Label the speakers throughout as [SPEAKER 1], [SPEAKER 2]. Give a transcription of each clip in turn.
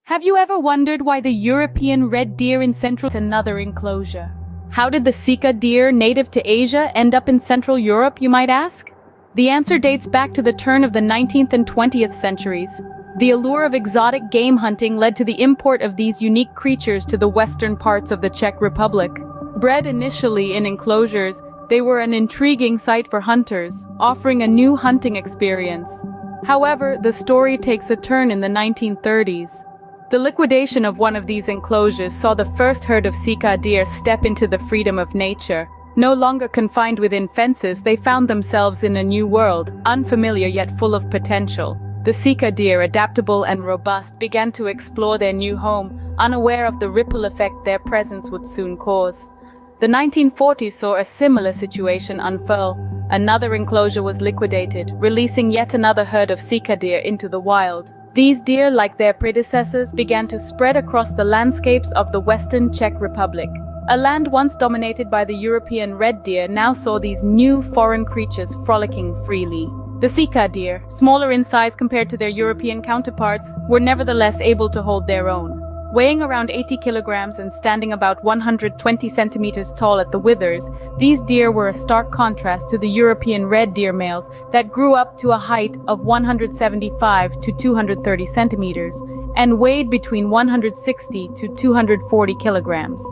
[SPEAKER 1] Have you ever wondered why the European red deer in Central another enclosure? How did the Sika deer native to Asia end up in Central Europe, you might ask? The answer dates back to the turn of the 19th and 20th centuries. The allure of exotic game hunting led to the import of these unique creatures to the western parts of the Czech Republic. Bred initially in enclosures, they were an intriguing sight for hunters, offering a new hunting experience. However, the story takes a turn in the 1930s. The liquidation of one of these enclosures saw the first herd of Sika deer step into the freedom of nature. No longer confined within fences, they found themselves in a new world, unfamiliar yet full of potential. The Sika deer, adaptable and robust, began to explore their new home, unaware of the ripple effect their presence would soon cause. The 1940s saw a similar situation unfurl. Another enclosure was liquidated, releasing yet another herd of Sika deer into the wild. These deer, like their predecessors, began to spread across the landscapes of the Western Czech Republic. A land once dominated by the European red deer now saw these new foreign creatures frolicking freely. The Sika deer, smaller in size compared to their European counterparts, were nevertheless able to hold their own. Weighing around 80 kilograms and standing about 120 centimeters tall at the withers, these deer were a stark contrast to the European red deer males that grew up to a height of 175 to 230 centimeters and weighed between 160 to 240 kilograms.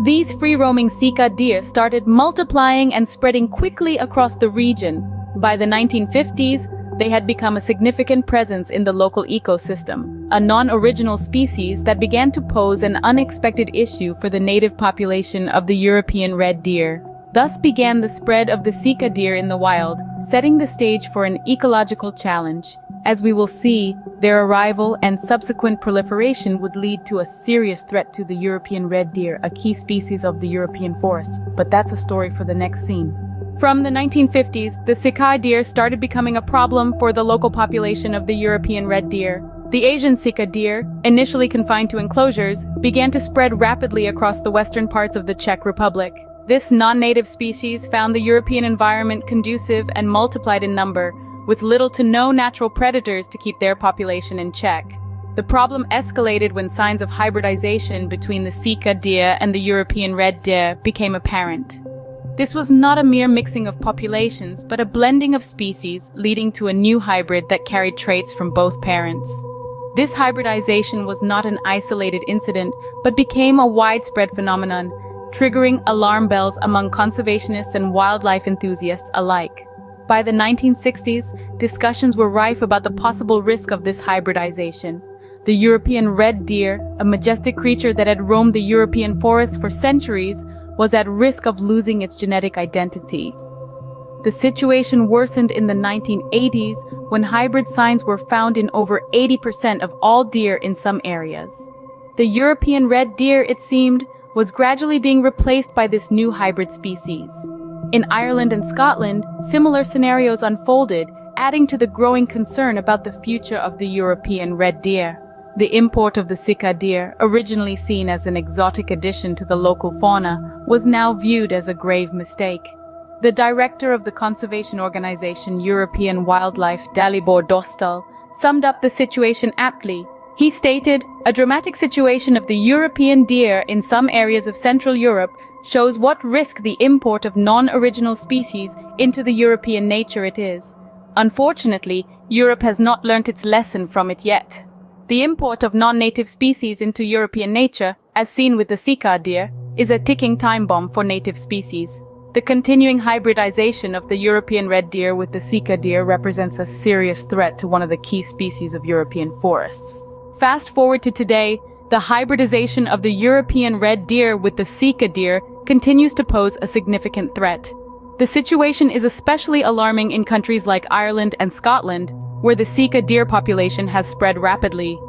[SPEAKER 1] These free-roaming Sika deer started multiplying and spreading quickly across the region. By the 1950s, they had become a significant presence in the local ecosystem, a non-original species that began to pose an unexpected issue for the native population of the European red deer. Thus began the spread of the Sika deer in the wild, setting the stage for an ecological challenge. As we will see, their arrival and subsequent proliferation would lead to a serious threat to the European red deer, a key species of the European forest. But that's a story for the next scene. From the 1950s, the Sika deer started becoming a problem for the local population of the European red deer. The Asian Sika deer, initially confined to enclosures, began to spread rapidly across the western parts of the Czech Republic. This non-native species found the European environment conducive and multiplied in number, with little to no natural predators to keep their population in check. The problem escalated when signs of hybridization between the Sika deer and the European red deer became apparent. This was not a mere mixing of populations, but a blending of species, leading to a new hybrid that carried traits from both parents. This hybridization was not an isolated incident, but became a widespread phenomenon, triggering alarm bells among conservationists and wildlife enthusiasts alike. By the 1960s, discussions were rife about the possible risk of this hybridization. The European red deer, a majestic creature that had roamed the European forests for centuries, was at risk of losing its genetic identity. The situation worsened in the 1980s when hybrid signs were found in over 80% of all deer in some areas. The European red deer, it seemed, was gradually being replaced by this new hybrid species. In Ireland and Scotland, similar scenarios unfolded, adding to the growing concern about the future of the European red deer. The import of the Sika deer, originally seen as an exotic addition to the local fauna, was now viewed as a grave mistake. The director of the conservation organization European Wildlife, Dalibor Dostal, summed up the situation aptly. He stated, "A dramatic situation of the European deer in some areas of Central Europe shows what risk the import of non-original species into the European nature it is. Unfortunately, Europe has not learnt its lesson from it yet." The import of non-native species into European nature, as seen with the Sika deer, is a ticking time bomb for native species. The continuing hybridization of the European red deer with the Sika deer represents a serious threat to one of the key species of European forests. Fast forward to today, the hybridization of the European red deer with the Sika deer continues to pose a significant threat. The situation is especially alarming in countries like Ireland and Scotland, where the Sika deer population has spread rapidly.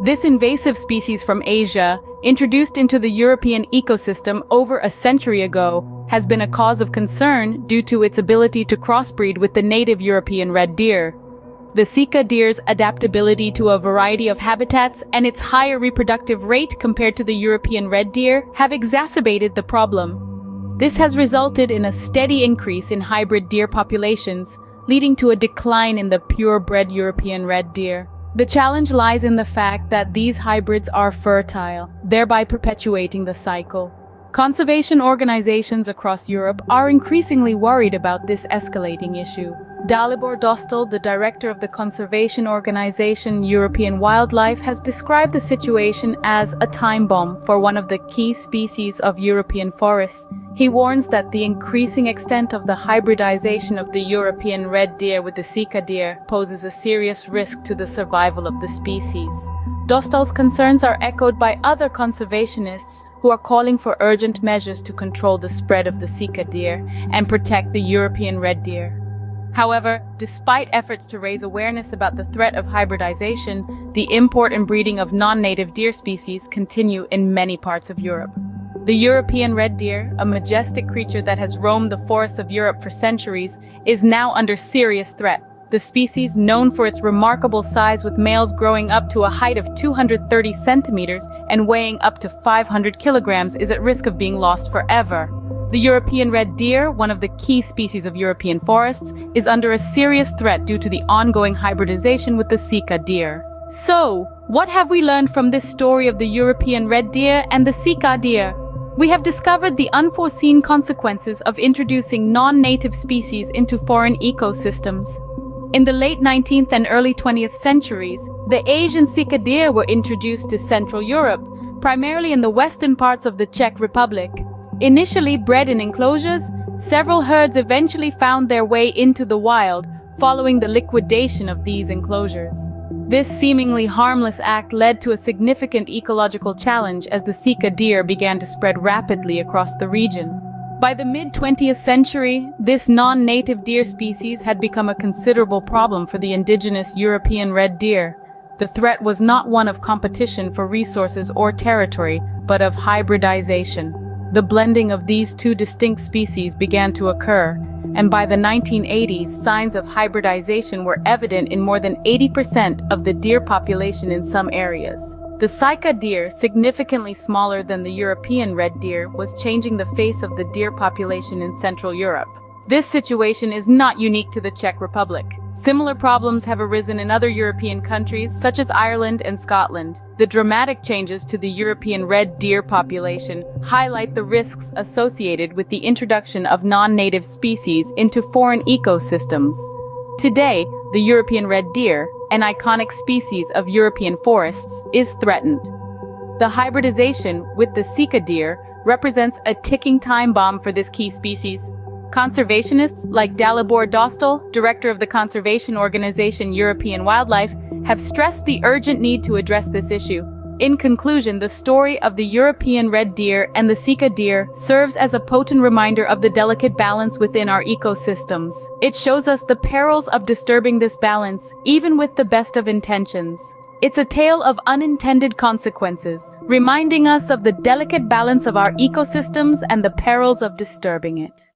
[SPEAKER 1] This invasive species from Asia, introduced into the European ecosystem over a century ago, has been a cause of concern due to its ability to crossbreed with the native European red deer. The Sika deer's adaptability to a variety of habitats and its higher reproductive rate compared to the European red deer have exacerbated the problem. This has resulted in a steady increase in hybrid deer populations, leading to a decline in the purebred European red deer. The challenge lies in the fact that these hybrids are fertile, thereby perpetuating the cycle. Conservation organizations across Europe are increasingly worried about this escalating issue. Dalibor Dostal, the director of the conservation organization European Wildlife, has described the situation as a time bomb for one of the key species of European forests. He warns that the increasing extent of the hybridization of the European red deer with the Sika deer poses a serious risk to the survival of the species. Dostal's concerns are echoed by other conservationists who are calling for urgent measures to control the spread of the Sika deer and protect the European red deer. However, despite efforts to raise awareness about the threat of hybridization, the import and breeding of non-native deer species continue in many parts of Europe. The European red deer, a majestic creature that has roamed the forests of Europe for centuries, is now under serious threat. The species, known for its remarkable size with males growing up to a height of 230 centimeters and weighing up to 500 kilograms, is at risk of being lost forever. The European red deer, one of the key species of European forests, is under a serious threat due to the ongoing hybridization with the Sika deer. So, what have we learned from this story of the European red deer and the Sika deer? We have discovered the unforeseen consequences of introducing non-native species into foreign ecosystems. In the late 19th and early 20th centuries, the Asian Sika deer were introduced to Central Europe, primarily in the western parts of the Czech Republic. Initially bred in enclosures, several herds eventually found their way into the wild, following the liquidation of these enclosures. This seemingly harmless act led to a significant ecological challenge as the Sika deer began to spread rapidly across the region. By the mid-20th century, this non-native deer species had become a considerable problem for the indigenous European red deer. The threat was not one of competition for resources or territory, but of hybridization. The blending of these two distinct species began to occur, and by the 1980s, signs of hybridization were evident in more than 80% of the deer population in some areas. The Sika deer, significantly smaller than the European red deer, was changing the face of the deer population in Central Europe. This situation is not unique to the Czech Republic. Similar problems have arisen in other European countries, such as Ireland and Scotland. The dramatic changes to the European red deer population highlight the risks associated with the introduction of non-native species into foreign ecosystems. Today, the European red deer, an iconic species of European forests, is threatened. The hybridization with the Sika deer represents a ticking time bomb for this key species. Conservationists like Dalibor Dostal, director of the conservation organization European Wildlife, have stressed the urgent need to address this issue. In conclusion, the story of the European red deer and the Sika deer serves as a potent reminder of the delicate balance within our ecosystems. It shows us the perils of disturbing this balance, even with the best of intentions. It's a tale of unintended consequences, reminding us of the delicate balance of our ecosystems and the perils of disturbing it.